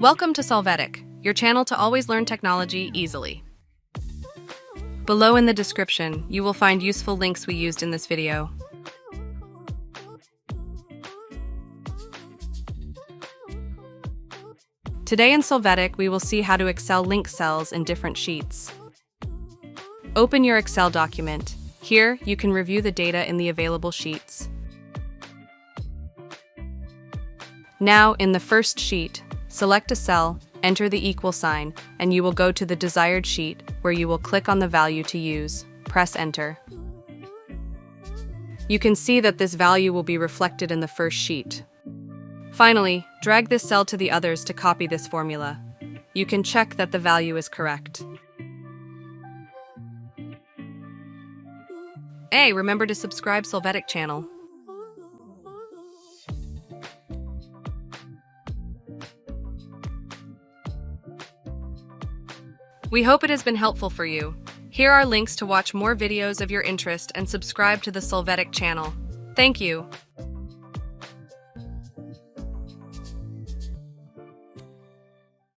Welcome to Solvetic, your channel to always learn technology easily. Below in the description, you will find useful links we used in this video. Today in Solvetic, we will see how to Excel link cells in different sheets. Open your Excel document. Here, you can review the data in the available sheets. Now, in the first sheet, select a cell, enter the equal sign, and you will go to the desired sheet, where you will click on the value to use. Press Enter. You can see that this value will be reflected in the first sheet. Finally, drag this cell to the others to copy this formula. You can check that the value is correct. Hey, remember to subscribe Solvetic channel. We hope it has been helpful for you. Here are links to watch more videos of your interest and subscribe to the Solvetic channel. Thank you.